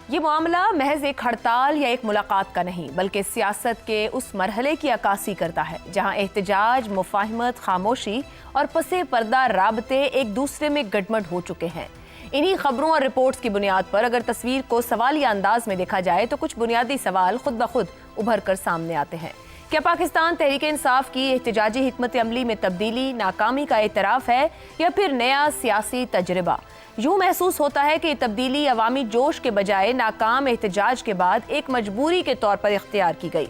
ये मामला महज एक हड़ताल या एक मुलाकात का नहीं, बल्कि सियासत के उस मरहले की अक्कासी करता है जहां एहतजाज, मुफाहिमत, खामोशी और पसे पर्दा राबते एक दूसरे में गडमड हो चुके हैं। इन्हीं खबरों और रिपोर्ट्स की बुनियाद पर अगर तस्वीर को सवालिया अंदाज में देखा जाए तो कुछ बुनियादी सवाल खुद ब खुद उभर कर सामने आते हैं। क्या पाकिस्तान तहरीक इंसाफ की एहतजाजी हिकमत अमली में तब्दीली नाकामी का एतराफ़ है या फिर नया सियासी तजर्बा? यूं महसूस होता है कि तब्दीली अवामी जोश के बजाय नाकाम एहतजाज के बाद एक मजबूरी के तौर पर इख्तियार की गई।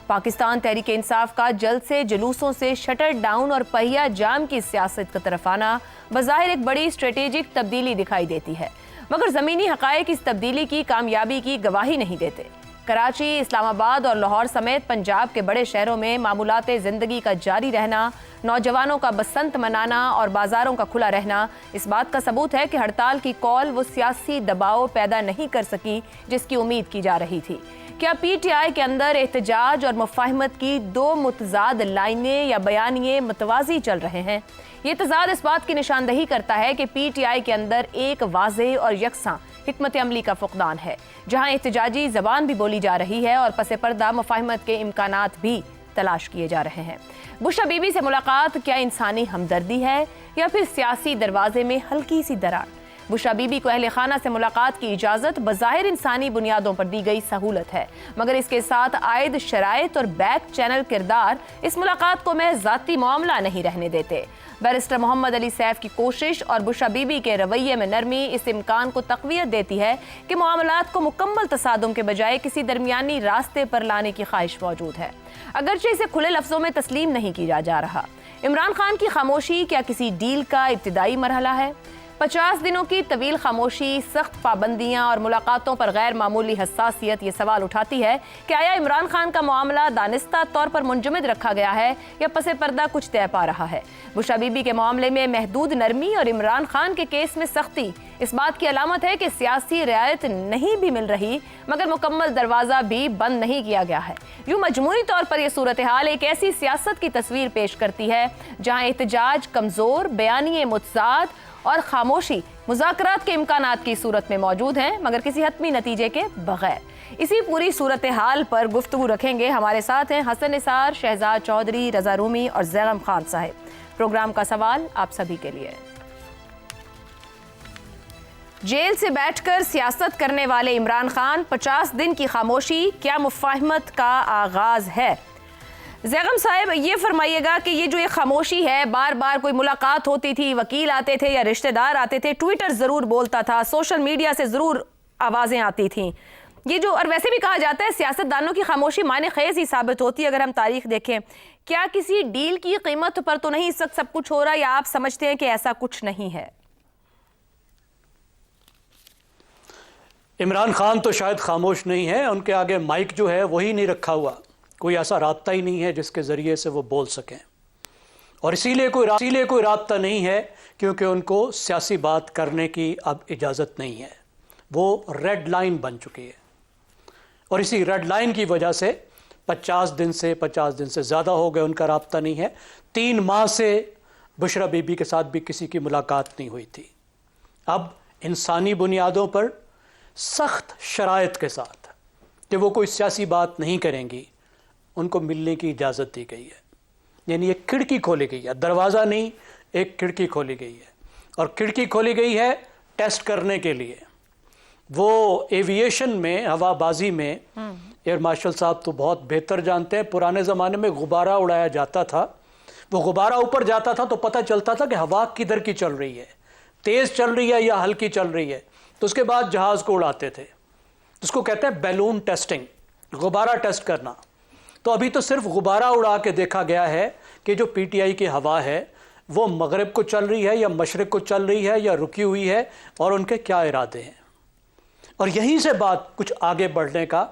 पाकिस्तान तहरीक इंसाफ का जल्द से जुलूसों से शटर डाउन और पहिया जाम की सियासत की तरफ आना बज़ाहिर एक बड़ी स्ट्रेटेजिक तब्दीली दिखाई देती है, मगर ज़मीनी हक़ाइक़ इस तब्दीली की कामयाबी की गवाही नहीं देते। कराची, इस्लामाबाद और लाहौर समेत पंजाब के बड़े शहरों में मामूलाते ज़िंदगी का जारी रहना, नौजवानों का बसंत मनाना और बाज़ारों का खुला रहना इस बात का सबूत है कि हड़ताल की कॉल वो सियासी दबाव पैदा नहीं कर सकी जिसकी उम्मीद की जा रही थी। क्या पीटीआई के अंदर एहतजाज और मुफाहिमत की दो मुतजाद लाइनें या बयानिए मुतवाज़ी चल रहे हैं? ये तजाद इस बात की निशानदही करता है कि पीटीआई के अंदर एक वाज़ेह और यकसां हिकमत अमली का फुकदान है, जहां एहतजाजी जबान भी बोली जा रही है और पसे पर्दा मुफाहिमत के इम्कानात भी तलाश किए जा रहे हैं। बुशरा बीबी से मुलाकात क्या इंसानी हमदर्दी है या फिर सियासी दरवाजे में हल्की सी दरार? बुशरा बीबी को अहले खाना से मुलाकात की इजाज़त बज़ाहिर इंसानी बुनियादों पर दी गई सहूलत है, मगर इसके साथ आयद शराइत और बैक चैनल किरदार इस मुलाकात को महज ज़ाती मामला नहीं रहने देते। बैरिस्टर मोहम्मद अली सैफ की कोशिश और बुशरा बीबी के रवैये में नरमी इस इम्कान को तक़वियत देती है कि मामलात को मुकम्मल तसादुम के बजाय किसी दरमियानी रास्ते पर लाने की ख्वाहिश मौजूद है, अगरचे इसे खुले लफ्ज़ों में तस्लीम नहीं किया जा रहा। इमरान खान की खामोशी क्या किसी डील का इब्तिदाई मरहला है? 50 दिनों की तवील खामोशी, सख्त पाबंदियां और मुलाकातों पर गैर मामूली हसासियत ये सवाल उठाती है कि आया इमरान खान का मामला दानिस्ता तौर पर मुंजमद रखा गया है या पसे पर्दा कुछ तय पा रहा है? बुशरा बीबी के मामले में महदूद नरमी और इमरान खान के केस में सख्ती इस बात की अलामत है कि सियासी रियायत नहीं भी मिल रही, मगर मुकम्मल दरवाज़ा भी बंद नहीं किया गया है। यूं मजमूई तौर पर यह सूरत हाल एक ऐसी सियासत की तस्वीर पेश करती है जहाँ एहतजाज कमज़ोर, बयानिए मुतजाद और खामोशी मुज़ाकरात के इम्कानात की सूरत में मौजूद हैं, मगर किसी हतमी नतीजे के बगैर। इसी पूरी सूरत हाल पर गुफ्तगू रखेंगे। हमारे साथ हैं हसन निसार, शहजाद चौधरी, रजा रूमी और जैगम खान साहिब। प्रोग्राम का सवाल आप सभी के लिए। जेल से बैठकर सियासत करने वाले इमरान खान, 50 दिन की खामोशी क्या मुफाहिमत का आगाज है? जैगम साहब, ये फरमाइएगा कि ये जो ये खामोशी है, बार बार कोई मुलाकात होती थी, वकील आते थे या रिश्तेदार आते थे, ट्विटर ज़रूर बोलता था, सोशल मीडिया से ज़रूर आवाज़ें आती थीं, ये जो, और वैसे भी कहा जाता है सियासतदानों की खामोशी माने खेज ही साबित होती है अगर हम तारीख देखें। क्या किसी डील की कीमत पर तो नहीं इस वक्त सब कुछ हो रहा, या आप समझते हैं कि ऐसा कुछ नहीं है? इमरान खान तो शायद खामोश नहीं है, उनके आगे माइक जो है वही नहीं रखा हुआ, कोई ऐसा राब्ता ही नहीं है जिसके ज़रिए से वो बोल सकें, और इसीलिए कोई राब्ता नहीं है क्योंकि उनको सियासी बात करने की अब इजाज़त नहीं है। वो रेड लाइन बन चुकी है और इसी रेड लाइन की वजह से 50 दिन से ज़्यादा हो गए उनका राब्ता नहीं है। 3 माह से बुशरा बीबी के साथ भी किसी की मुलाकात नहीं हुई थी। अब इंसानी बुनियादों पर सख्त शराइत के साथ कि वो कोई सियासी बात नहीं करेंगी, उनको मिलने की इजाज़त दी गई है। यानी एक खिड़की खोली गई है, दरवाज़ा नहीं, एक खिड़की खोली गई है, और खिड़की खोली गई है टेस्ट करने के लिए। वो एविएशन में, हवाबाजी में, एयर मार्शल साहब तो बहुत बेहतर जानते हैं, पुराने ज़माने में गुब्बारा उड़ाया जाता था, वो गुब्बारा ऊपर जाता था तो पता चलता था कि हवा किधर की चल रही है, तेज़ चल रही है या हल्की चल रही है, तो उसके बाद जहाज़ को उड़ाते थे। उसको कहते हैं बैलून टेस्टिंग, गुब्बारा टेस्ट करना। तो अभी तो सिर्फ गुब्बारा उड़ा के देखा गया है कि जो पीटीआई की हवा है वो मगरिब को चल रही है या मशरिक को चल रही है या रुकी हुई है, और उनके क्या इरादे हैं। और यहीं से बात कुछ आगे बढ़ने का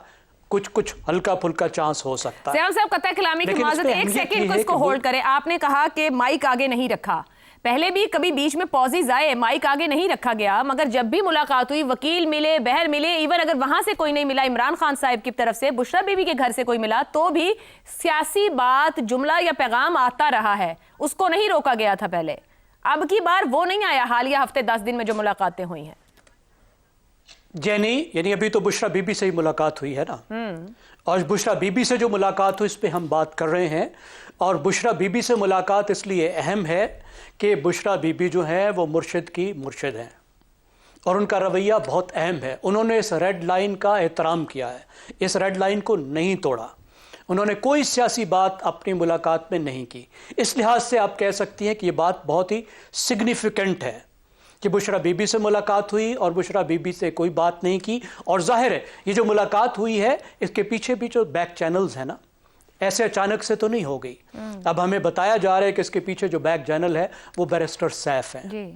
कुछ हल्का फुल्का चांस हो सकता है। साहब कतई कलामी की माजरत, एक सेकंड को इसको होल्ड करें। आपने कहा कि माइक आगे नहीं रखा, पहले भी कभी बीच में पॉजेज आए, माइक आगे नहीं रखा गया, मगर जब भी मुलाकात हुई, वकील मिले, बहर मिले, इवन अगर वहां से कोई नहीं मिला, इमरान खान साहब की तरफ से, बुशरा बीबी के घर से कोई मिला, तो भी सियासी बात, जुमला या पैगाम आता रहा है, उसको नहीं रोका गया था पहले। अब की बार वो नहीं आया हालिया हफ्ते 10 दिन में जो मुलाकातें हुई हैं। जैनी, यानी अभी तो बुशरा बीबी से ही मुलाकात हुई है ना, और बुशरा बीबी से जो मुलाकात हुई इस पे हम बात कर रहे हैं। और बुशरा बीबी से मुलाकात इसलिए अहम है कि बुशरा बीबी जो है वो मुर्शिद की मुर्शिद हैं और उनका रवैया बहुत अहम है। उन्होंने इस रेड लाइन का एहतराम किया है, इस रेड लाइन को नहीं तोड़ा। उन्होंने कोई सियासी बात अपनी मुलाकात में नहीं की। इस लिहाज से आप कह सकती हैं कि ये बात बहुत ही सिग्निफिकेंट है कि बुशरा बीबी से मुलाकात हुई और बुशरा बीबी से कोई बात नहीं की। और जाहिर है ये जो मुलाकात हुई है इसके पीछे भी जो बैक चैनल्स हैं ना, ऐसे अचानक से तो नहीं हो गई। अब हमें बताया जा रहा है कि इसके पीछे जो बैक चैनल है वो बैरिस्टर सैफ है।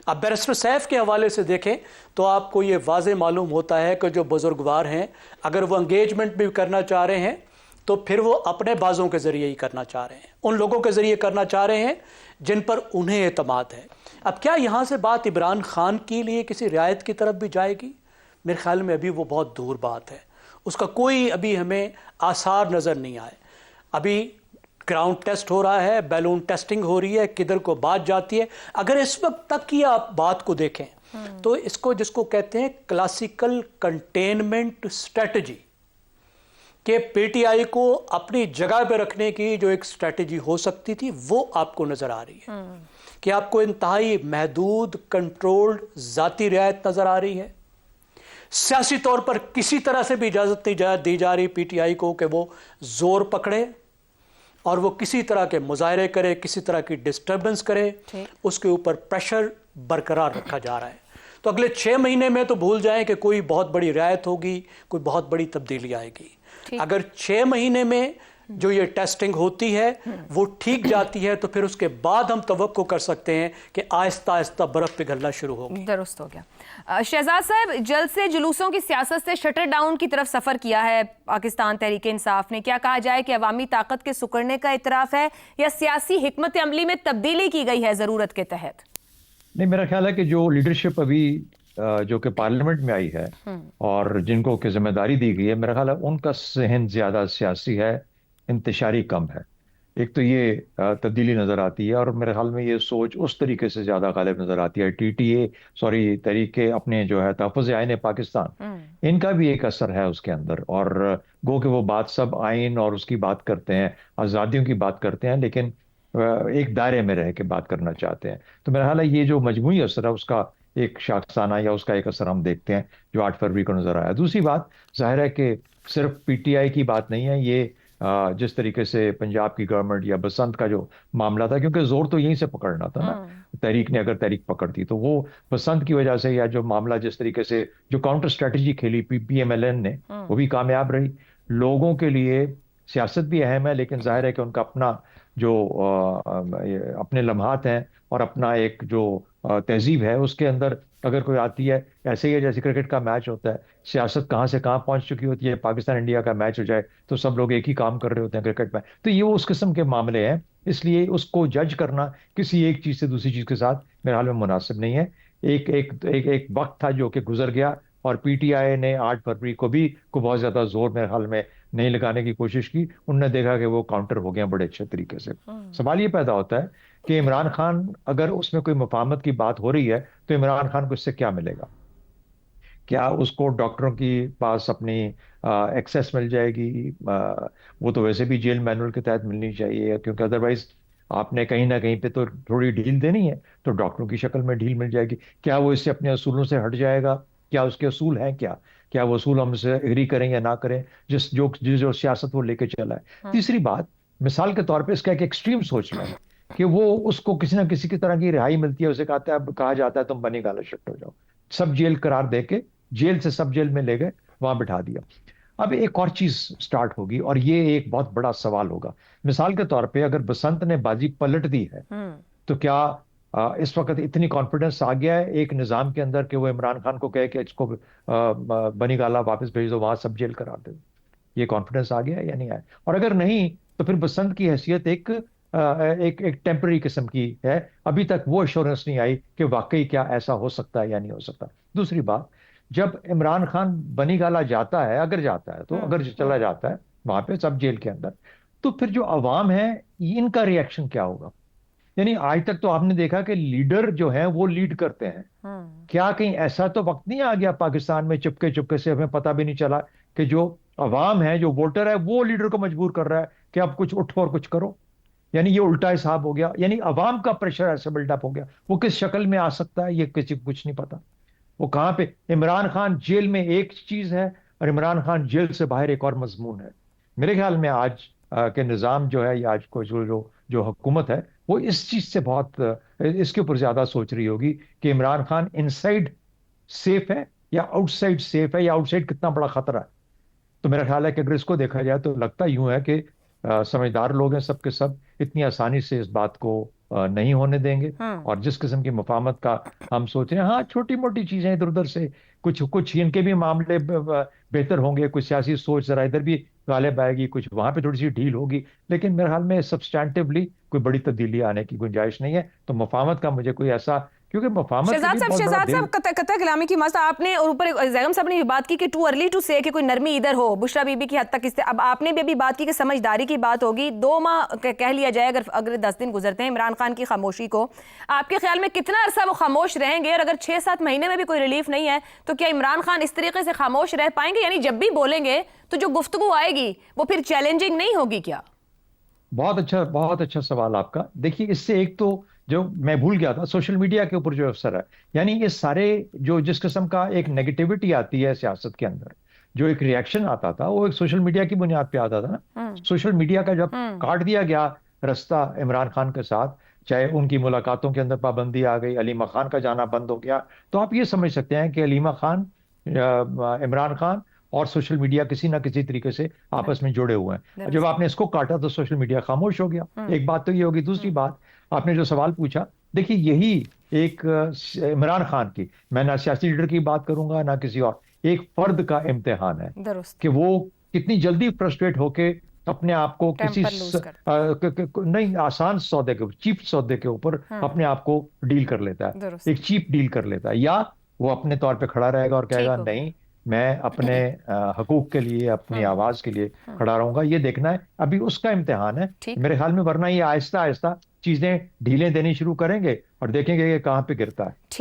अब बैरिस्टर सैफ के हवाले से देखें तो आपको ये वाज़े मालूम होता है कि जो बुजुर्गवार हैं अगर वो एंगेजमेंट भी करना चाह रहे हैं तो फिर वो अपने बाजों के ज़रिए ही करना चाह रहे हैं, उन लोगों के ज़रिए करना चाह रहे हैं जिन पर उन्हें एतमाद है। अब क्या यहाँ से बात इमरान खान के लिए किसी रियायत की तरफ भी जाएगी? मेरे ख्याल में अभी वो बहुत दूर बात है, उसका कोई अभी हमें आसार नज़र नहीं आए। अभी ग्राउंड टेस्ट हो रहा है, बैलून टेस्टिंग हो रही है, किधर को बात जाती है। अगर इस वक्त तक की आप बात को देखें तो इसको जिसको कहते हैं क्लासिकल कंटेनमेंट स्ट्रेटजी कि पीटीआई को अपनी जगह पे रखने की जो एक स्ट्रेटजी हो सकती थी वो आपको नजर आ रही है कि आपको इंतहाई महदूद कंट्रोल्ड जाती रियायत नजर आ रही है। सियासी तौर पर किसी तरह से भी इजाजत नहीं दी जा रही पीटीआई को कि वो जोर पकड़े और वो किसी तरह के मुजाहरे करे, किसी तरह की डिस्टर्बेंस करे, उसके ऊपर प्रेशर बरकरार रखा जा रहा है। तो अगले 6 महीने में तो भूल जाएं कि कोई बहुत बड़ी रियायत होगी, कोई बहुत बड़ी तब्दीली आएगी। अगर 6 महीने में जो ये टेस्टिंग होती है वो ठीक जाती है तो फिर उसके बाद हम तवक्को कर सकते हैं कि आहिस्ता आहिस्ता बर्फ पिघलना शुरू होगी। दुरुस्त हो गया। शहजाद साहब, जल्द से जुलूसों की सियासत से शटर डाउन की तरफ सफर किया है पाकिस्तान तहरीक इंसाफ ने। क्या कहा जाए कि अवामी ताकत के सुकड़ने का इतराफ है या सियासी हिकमत अमली में तब्दीली की गई है जरूरत के तहत? नहीं, मेरा ख्याल है कि जो लीडरशिप अभी जो कि पार्लियामेंट में आई है और जिनको की जिम्मेदारी दी गई है, मेरा ख्याल है उनका सहन ज्यादा सियासी है, इंतशारी कम है। एक तो ये तब्दीली नजर आती है और मेरे ख्याल में ये सोच उस तरीके से ज्यादा गालिब नजर आती है। तरीके अपने जो है तहफ़्फ़ुज़ आईन पाकिस्तान, इनका भी एक असर है उसके अंदर। और गो कि वो बात सब आइन और उसकी बात करते हैं, आज़ादियों की बात करते हैं, लेकिन एक दायरे में रह के बात करना चाहते हैं। तो मेरा ख्याल है ये जो मजमूई असर है उसका एक शाखसाना या उसका एक असर हम देखते हैं जो 8 फरवरी को नजर आया। दूसरी बात जाहिर है कि सिर्फ पीटीआई की बात नहीं है ये, जिस तरीके से पंजाब की गवर्नमेंट या बसंत का जो मामला था, क्योंकि जोर तो यहीं से पकड़ना था ना, तहरीक ने अगर तहरीक पकड़ती तो वो बसंत की वजह से, या जो मामला जिस तरीके से जो काउंटर स्ट्रेटजी खेली पीएमएलएन ने वो भी कामयाब रही। लोगों के लिए सियासत भी अहम है, लेकिन जाहिर है कि उनका अपना जो अपने लम्हात हैं और अपना एक जो तहजीब है उसके अंदर अगर कोई आती है, ऐसे ही है जैसे क्रिकेट का मैच होता है, सियासत कहाँ से कहाँ पहुंच चुकी होती है। पाकिस्तान इंडिया का मैच हो जाए तो सब लोग एक ही काम कर रहे होते हैं क्रिकेट में। तो ये उस किस्म के मामले हैं, इसलिए उसको जज करना किसी एक चीज से दूसरी चीज के साथ मेरे हाल में मुनासिब नहीं है। एक वक्त था जो कि गुजर गया और पीटीआई ने 8 फरवरी को बहुत ज्यादा जोर मेरे ख्याल में नहीं लगाने की कोशिश की। उनने देखा कि वो काउंटर हो गया बड़े अच्छे तरीके से। सवाल ये पैदा होता है कि इमरान खान, अगर उसमें कोई मुफाहमत की बात हो रही है तो इमरान खान को इससे क्या मिलेगा? क्या उसको डॉक्टरों की पास अपनी एक्सेस मिल जाएगी? वो तो वैसे भी जेल मैनुअल के तहत मिलनी चाहिए, क्योंकि अदरवाइज आपने कहीं ना कहीं पे तो थोड़ी ढील देनी है, तो डॉक्टरों की शक्ल में ढील मिल जाएगी। क्या वो इससे अपने असूलों से हट जाएगा? क्या उसके असूल हैं? क्या वो असूल हमसे एग्री करें या ना करें, जो सियासत वो लेके चला है। तीसरी बात, मिसाल के तौर पे इसका एक एक्सट्रीम सोच लें कि वो उसको किसी ना किसी की तरह की रिहाई मिलती है, उसे कहा जाता है तुम बनी गाला शिफ्ट हो जाओ, सब जेल करार दे के जेल से सब जेल में ले गए, वहां बिठा दिया। अब एक और चीज स्टार्ट होगी और ये एक बहुत बड़ा सवाल होगा। मिसाल के तौर पे अगर बसंत ने बाजी पलट दी है तो क्या इस वक्त इतनी कॉन्फिडेंस आ गया है एक निजाम के अंदर कि वो इमरान खान को कहे कि इसको बनी गाला वापस भेज दो, वहां सब जेल करा दो? ये कॉन्फिडेंस आ गया या नहीं आया? और अगर नहीं तो फिर बसंत की हैसियत एक टेम्पररी किस्म की है। अभी तक वो एश्योरेंस नहीं आई कि वाकई क्या ऐसा हो सकता है या नहीं हो सकता। दूसरी बात, जब इमरान खान बनी गाला जाता है, अगर जाता है तो, अगर चला जाता है वहां पे सब जेल के अंदर, तो फिर जो अवाम है इनका रिएक्शन क्या होगा? यानी आज तक तो आपने देखा कि लीडर जो है वो लीड करते हैं। क्या कहीं ऐसा तो वक्त नहीं आ गया पाकिस्तान में चुपके चुपके से हमें पता भी नहीं चला कि जो अवाम है, जो वोटर है, वो लीडर को मजबूर कर रहा है कि अब कुछ उठो और कुछ करो। यानी ये उल्टा हिसाब हो गया, यानी अवाम का प्रेशर ऐसे बिल्डअप हो गया। वो किस शक्ल में आ सकता है ये किसी को कुछ नहीं पता। वो कहाँ पे, इमरान खान जेल में एक चीज है और इमरान खान जेल से बाहर एक और मजमून है। मेरे ख्याल में आज के निज़ाम जो है, या आज को जो जो जो हुकूमत है, वो इस चीज से बहुत इसके ऊपर ज्यादा सोच रही होगी कि इमरान खान इनसाइड सेफ है या आउटसाइड सेफ है, या आउटसाइड कितना बड़ा खतरा है। तो मेरा ख्याल है कि अगर इसको देखा जाए तो लगता यूं है कि समझदार लोग हैं सब के सब, इतनी आसानी से इस बात को नहीं होने देंगे। और जिस किस्म की मुफाहमत का हम सोच रहे हैं, हाँ छोटी मोटी चीजें इधर उधर से, कुछ कुछ इनके भी मामले बेहतर होंगे, कुछ सियासी सोच जरा इधर भी गालिब आएगी, कुछ वहां पे थोड़ी सी ढील होगी, लेकिन मेरे ख्याल में सब्सटैंटिवली कोई बड़ी तब्दीली आने की गुंजाइश नहीं है। तो मुफाहमत का मुझे कोई ऐसा, क्योंकि मुफाहमत के भी बहुत बड़ा दिल। कतई कलामी की मस्त आपने, और ऊपर जैगम साहब ने भी बात की कि टू अर्ली टू से कि कोई नरमी इधर हो, बुशरा बीबी की हद तक इससे। अब आपने भी अभी बात की कि समझदारी की बात होगी, 2 माह कह लिया जाए, अगर 10 दिन गुजरते हैं इमरान खान की खामोशी को, आपके ख्याल में कितना अरसा वो खामोश रहेंगे? और अगर 6-7 महीने में भी कोई रिलीफ नहीं है तो क्या इमरान खान इस तरीके से खामोश रह पाएंगे? यानी जब भी बोलेंगे तो जो गुफ्तगू आएगी वो फिर चैलेंजिंग नहीं होगी क्या? बहुत अच्छा सवाल आपका। देखिए, इससे एक तो जो मैं भूल गया था, सोशल मीडिया के ऊपर जो अवसर है, यानी ये सारे जो जिस किस्म का एक नेगेटिविटी आती है सियासत के अंदर, जो एक रिएक्शन आता था, वो एक सोशल मीडिया की बुनियाद पे आता था ना। सोशल मीडिया का जब काट दिया गया रास्ता इमरान खान के साथ, चाहे उनकी मुलाकातों के अंदर पाबंदी आ गई, अलीमा खान का जाना बंद हो गया, तो आप ये समझ सकते हैं कि अलीमा खान, इमरान खान और सोशल मीडिया किसी ना किसी तरीके से आपस में जुड़े हुए हैं। जब आपने इसको काटा तो सोशल मीडिया खामोश हो गया। एक बात तो ये होगी। दूसरी बात, आपने जो सवाल पूछा, देखिए यही एक इमरान खान की, मैं ना सियासी लीडर की बात करूंगा ना किसी और, एक फर्द का इम्तिहान है कि वो कितनी जल्दी फ्रस्ट्रेट होके अपने आप को किसी नहीं आसान सौदे के, चीप सौदे के ऊपर अपने आप को डील कर लेता है, एक चीप डील कर लेता है, या वो अपने तौर पे खड़ा रहेगा और कहेगा नहीं, मैं अपने हकूक के लिए, अपनी आवाज के लिए खड़ा रहूंगा। ये देखना है, अभी उसका इम्तिहान है मेरे ख्याल में। वरना ये आहिस्ता आहिस्ता चीजें ढीलें देनी शुरू करेंगे और देखेंगे कि कहाँ पे गिरता है।